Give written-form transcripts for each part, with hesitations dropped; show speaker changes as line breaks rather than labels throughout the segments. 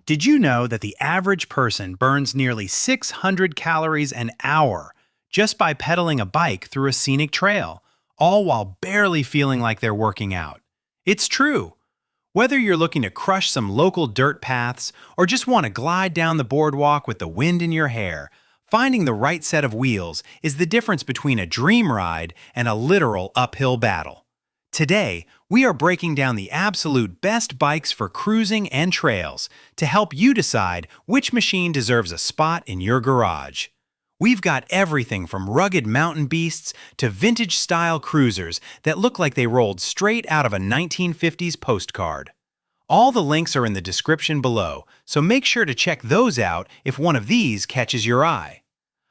Did you know that the average person burns nearly 600 calories an hour just by pedaling a bike through a scenic trail, all while barely feeling like they're working out? It's true. Whether you're looking to crush some local dirt paths or just want to glide down the boardwalk with the wind in your hair, finding the right set of wheels is the difference between a dream ride and a literal uphill battle. Today, we are breaking down the absolute best bikes for cruising and trails to help you decide which machine deserves a spot in your garage. We've got everything from rugged mountain beasts to vintage-style cruisers that look like they rolled straight out of a 1950s postcard. All the links are in the description below, so make sure to check those out if one of these catches your eye.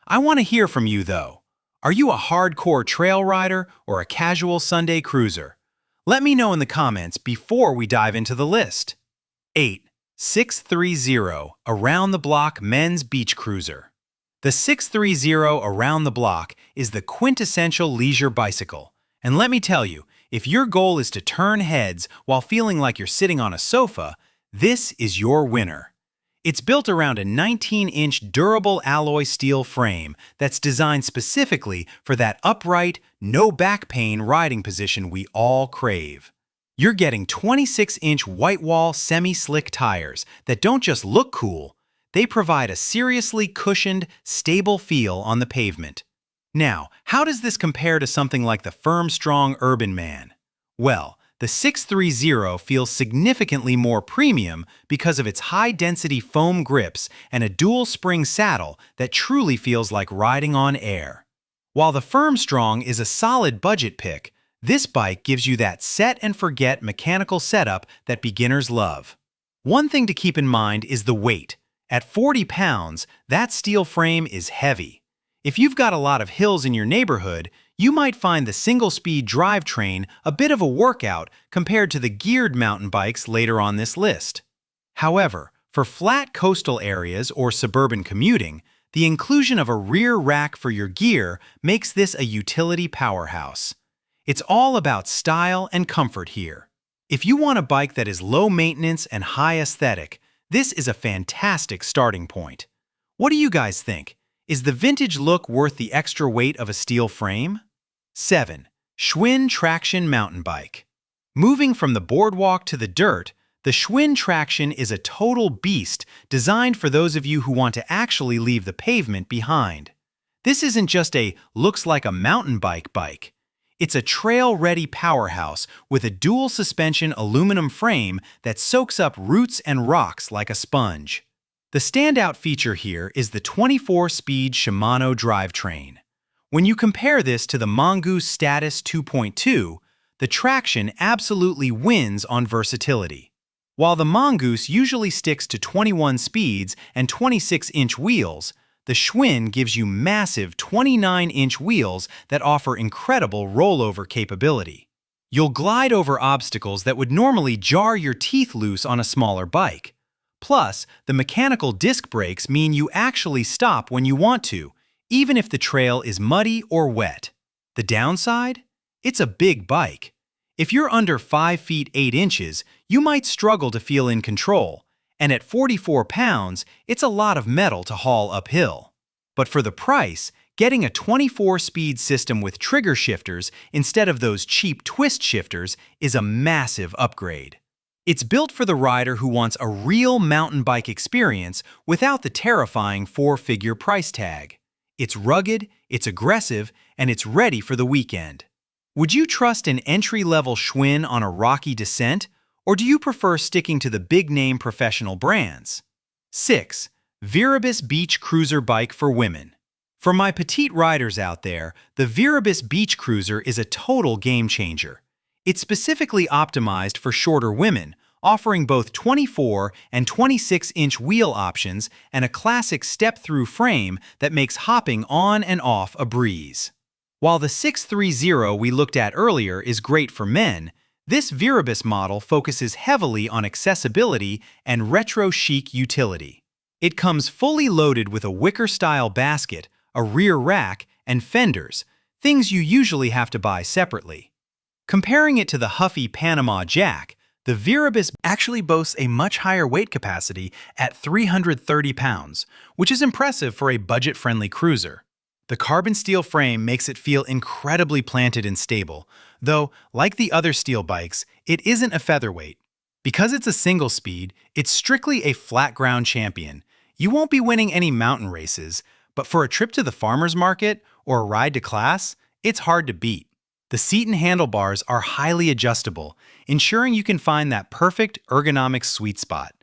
I want to hear from you, though. Are you a hardcore trail rider or a casual Sunday cruiser? Let me know in the comments before we dive into the list. 8. 630 Around the Block Men's Beach Cruiser. The 630 Around the Block is the quintessential leisure bicycle. And let me tell you, if your goal is to turn heads while feeling like you're sitting on a sofa, this is your winner. It's built around a 19-inch durable alloy steel frame that's designed specifically for that upright, no back pain riding position we all crave. You're getting 26-inch white wall semi-slick tires that don't just look cool, they provide a seriously cushioned, stable feel on the pavement. Now, how does this compare to something like the firm, strong Urban Man? Well, the 630 feels significantly more premium because of its high-density foam grips and a dual-spring saddle that truly feels like riding on air. While the Firmstrong is a solid budget pick, this bike gives you that set-and-forget mechanical setup that beginners love. One thing to keep in mind is the weight. At 40 pounds, that steel frame is heavy. If you've got a lot of hills in your neighborhood, you might find the single-speed drivetrain a bit of a workout compared to the geared mountain bikes later on this list. However, for flat coastal areas or suburban commuting, the inclusion of a rear rack for your gear makes this a utility powerhouse. It's all about style and comfort here. If you want a bike that is low maintenance and high aesthetic, this is a fantastic starting point. What do you guys think? Is the vintage look worth the extra weight of a steel frame? 7. Schwinn Traxion Mountain Bike. Moving from the boardwalk to the dirt, the Schwinn Traxion is a total beast designed for those of you who want to actually leave the pavement behind. This isn't just a looks like a mountain bike. It's a trail-ready powerhouse with a dual-suspension aluminum frame that soaks up roots and rocks like a sponge. The standout feature here is the 24-speed Shimano drivetrain. When you compare this to the Mongoose Status 2.2, the Traxion absolutely wins on versatility. While the Mongoose usually sticks to 21 speeds and 26-inch wheels, the Schwinn gives you massive 29-inch wheels that offer incredible rollover capability. You'll glide over obstacles that would normally jar your teeth loose on a smaller bike. Plus, the mechanical disc brakes mean you actually stop when you want to, even if the trail is muddy or wet. The downside? It's a big bike. If you're under 5 feet 8 inches, you might struggle to feel in control, and at 44 pounds, it's a lot of metal to haul uphill. But for the price, getting a 24-speed system with trigger shifters instead of those cheap twist shifters is a massive upgrade. It's built for the rider who wants a real mountain bike experience without the terrifying 4-figure price tag. It's rugged, it's aggressive, and it's ready for the weekend. Would you trust an entry-level Schwinn on a rocky descent, or do you prefer sticking to the big-name professional brands? 6. VIRIBUS Beach Cruiser Bike for Women. For my petite riders out there, the VIRIBUS Beach Cruiser is a total game-changer. It's specifically optimized for shorter women, offering both 24 and 26-inch wheel options and a classic step-thru frame that makes hopping on and off a breeze. While the 630 we looked at earlier is great for men, this VIRIBUS model focuses heavily on accessibility and retro-chic utility. It comes fully loaded with a wicker-style basket, a rear rack, and fenders, things you usually have to buy separately. Comparing it to the Huffy Panama Jack, The VIRIBUS actually boasts a much higher weight capacity at 330 pounds, which is impressive for a budget-friendly cruiser. The carbon steel frame makes it feel incredibly planted and stable, though, like the other steel bikes, it isn't a featherweight. Because it's a single speed, it's strictly a flat ground champion. You won't be winning any mountain races, but for a trip to the farmer's market or a ride to class, it's hard to beat. The seat and handlebars are highly adjustable, ensuring you can find that perfect ergonomic sweet spot.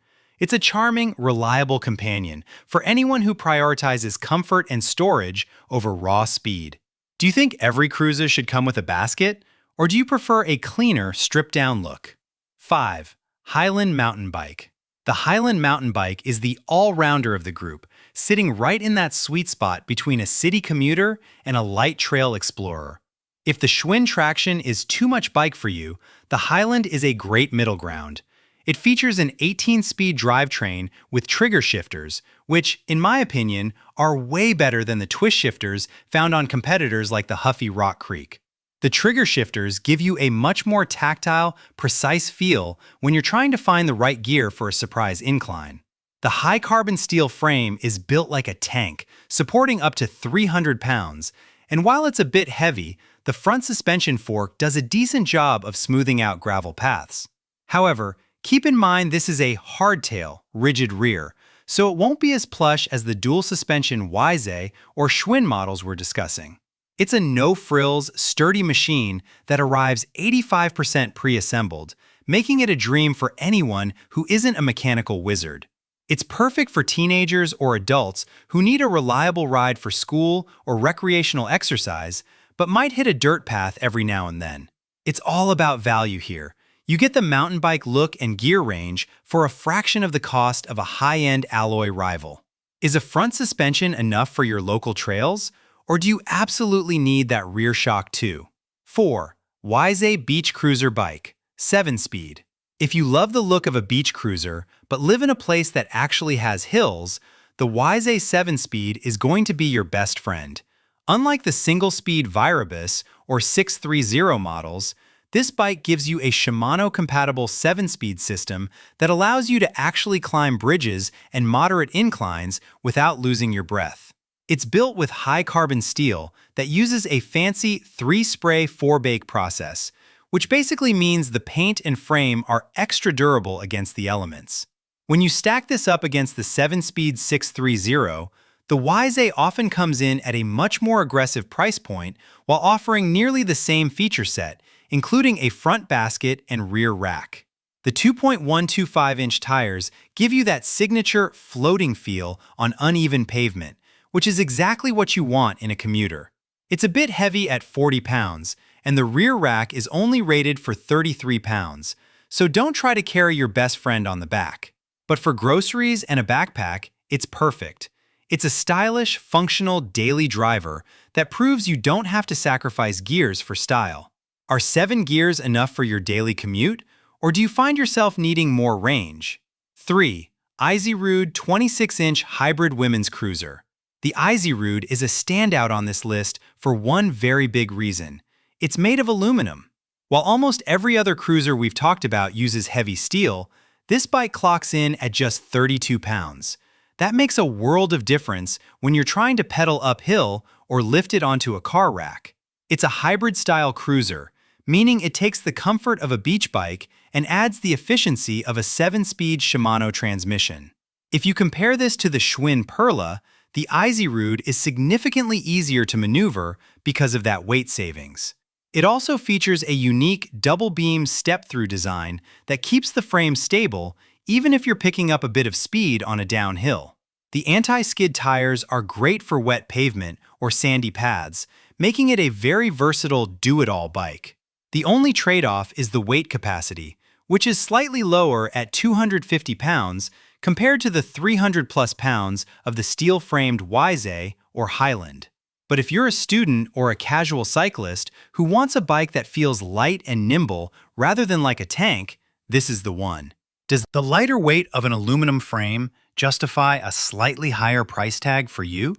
It's a charming, reliable companion for anyone who prioritizes comfort and storage over raw speed. Do you think every cruiser should come with a basket, or do you prefer a cleaner, stripped-down look? 5. HILAND mountain bike. The HILAND mountain bike is the all-rounder of the group, sitting right in that sweet spot between a city commuter and a light trail explorer. If the Schwinn Traxion is too much bike for you, the HILAND is a great middle ground. It features an 18-speed drivetrain with trigger shifters, which, in my opinion, are way better than the twist shifters found on competitors like the Huffy Rock Creek. The trigger shifters give you a much more tactile, precise feel when you're trying to find the right gear for a surprise incline. The high-carbon steel frame is built like a tank, supporting up to 300 pounds, and while it's a bit heavy, the front suspension fork does a decent job of smoothing out gravel paths. However, keep in mind this is a hardtail, rigid rear, so it won't be as plush as the dual suspension WEIZE or Schwinn models we're discussing. It's a no-frills, sturdy machine that arrives 85% pre-assembled, making it a dream for anyone who isn't a mechanical wizard. It's perfect for teenagers or adults who need a reliable ride for school or recreational exercise, but might hit a dirt path every now and then. It's all about value here. You get the mountain bike look and gear range for a fraction of the cost of a high-end alloy rival. Is a front suspension enough for your local trails? Or do you absolutely need that rear shock too? 4. WEIZE Beach Cruiser Bike, 7-speed. If you love the look of a beach cruiser, but live in a place that actually has hills, the WEIZE 7-speed is going to be your best friend. Unlike the single-speed VIRIBUS or 630 models, this bike gives you a Shimano-compatible 7-speed system that allows you to actually climb bridges and moderate inclines without losing your breath. It's built with high-carbon steel that uses a fancy 3-spray 4-bake process, which basically means the paint and frame are extra durable against the elements. When you stack this up against the 7-speed 630, the WEIZE often comes in at a much more aggressive price point while offering nearly the same feature set, including a front basket and rear rack. The 2.125-inch tires give you that signature floating feel on uneven pavement, which is exactly what you want in a commuter. It's a bit heavy at 40 pounds, and the rear rack is only rated for 33 pounds, so don't try to carry your best friend on the back. But for groceries and a backpack, it's perfect. It's a stylish, functional daily driver that proves you don't have to sacrifice gears for style. Are 7 gears enough for your daily commute, or do you find yourself needing more range? 3. EISYROOD 26-inch Hybrid Women's Cruiser. The EISYROOD is a standout on this list for one very big reason. It's made of aluminum. While almost every other cruiser we've talked about uses heavy steel, this bike clocks in at just 32 pounds. That makes a world of difference when you're trying to pedal uphill or lift it onto a car rack. It's a hybrid-style cruiser, meaning it takes the comfort of a beach bike and adds the efficiency of a 7-speed Shimano transmission. If you compare this to the Schwinn Perla, the EISYROOD is significantly easier to maneuver because of that weight savings. It also features a unique double-beam step-thru design that keeps the frame stable even if you're picking up a bit of speed on a downhill. The anti-skid tires are great for wet pavement or sandy paths, making it a very versatile do-it-all bike. The only trade-off is the weight capacity, which is slightly lower at 250 pounds compared to the 300-plus pounds of the steel-framed WEIZE or HILAND. But if you're a student or a casual cyclist who wants a bike that feels light and nimble rather than like a tank, this is the one. Does the lighter weight of an aluminum frame justify a slightly higher price tag for you?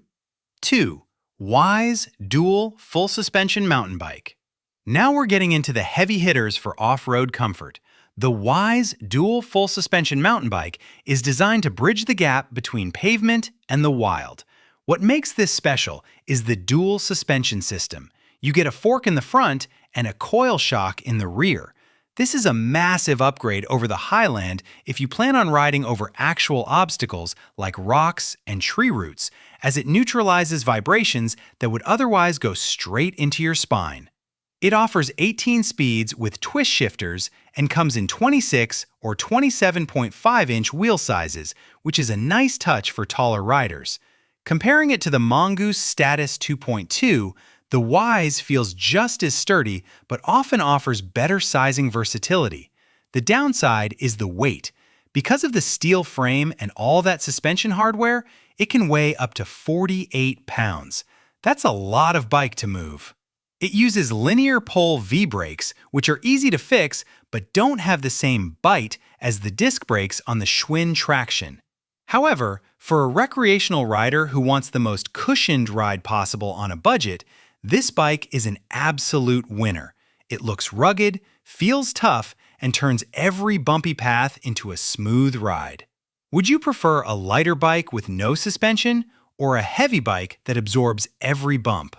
2. WEIZE Dual Full Suspension Mountain Bike. Now we're getting into the heavy hitters for off-road comfort, The WEIZE dual full suspension mountain bike is designed to bridge the gap between pavement and the wild. What makes this special is the dual suspension system. You get a fork in the front and a coil shock in the rear. This is a massive upgrade over the HILAND if you plan on riding over actual obstacles like rocks and tree roots, as it neutralizes vibrations that would otherwise go straight into your spine. It offers 18 speeds with twist shifters and comes in 26 or 27.5-inch wheel sizes, which is a nice touch for taller riders. Comparing it to the Mongoose Status 2.2, the WEIZE feels just as sturdy but often offers better sizing versatility. The downside is the weight. Because of the steel frame and all that suspension hardware, it can weigh up to 48 pounds. That's a lot of bike to move. It uses linear pole V-brakes, which are easy to fix but don't have the same bite as the disc brakes on the Schwinn Traxion. However, for a recreational rider who wants the most cushioned ride possible on a budget, this bike is an absolute winner. It looks rugged, feels tough, and turns every bumpy path into a smooth ride. Would you prefer a lighter bike with no suspension or a heavy bike that absorbs every bump?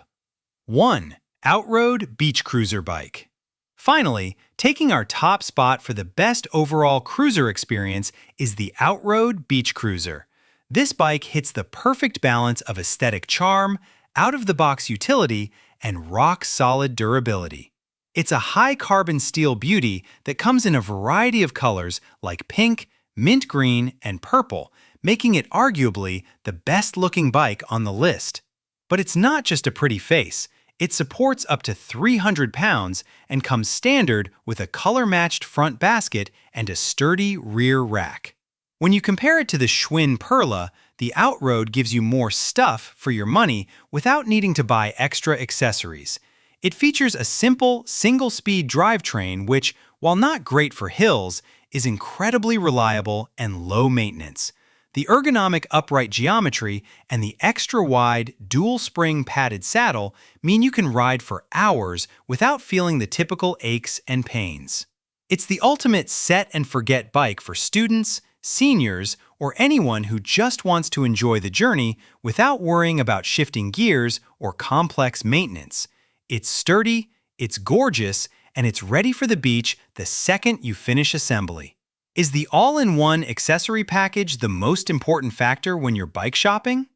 1. Outroad Beach Cruiser Bike. Finally, taking our top spot for the best overall cruiser experience is the Outroad Beach Cruiser. This bike hits the perfect balance of aesthetic charm, out-of-the-box utility, and rock-solid durability. It's a high-carbon steel beauty that comes in a variety of colors like pink, mint green, and purple, making it arguably the best-looking bike on the list. But it's not just a pretty face. It supports up to 300 pounds and comes standard with a color-matched front basket and a sturdy rear rack. When you compare it to the Schwinn Perla, the Outroad gives you more stuff for your money without needing to buy extra accessories. It features a simple, single-speed drivetrain which, while not great for hills, is incredibly reliable and low maintenance. The ergonomic upright geometry and the extra-wide, dual-spring padded saddle mean you can ride for hours without feeling the typical aches and pains. It's the ultimate set-and-forget bike for students, seniors, or anyone who just wants to enjoy the journey without worrying about shifting gears or complex maintenance. It's sturdy, it's gorgeous, and it's ready for the beach the second you finish assembly. Is the all-in-one accessory package the most important factor when you're bike shopping?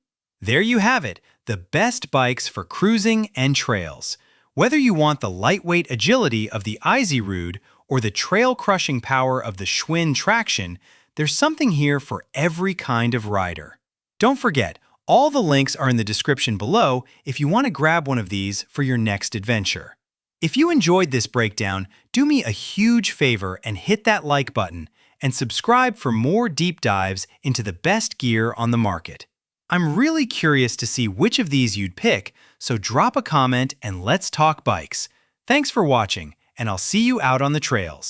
There you have it, the best bikes for cruising and trails. Whether you want the lightweight agility of the EISYROOD or the trail-crushing power of the Schwinn Traxion, there's something here for every kind of rider. Don't forget, all the links are in the description below if you want to grab one of these for your next adventure. If you enjoyed this breakdown, do me a huge favor and hit that like button and subscribe for more deep dives into the best gear on the market. I'm really curious to see which of these you'd pick, so drop a comment and let's talk bikes. Thanks for watching, and I'll see you out on the trails.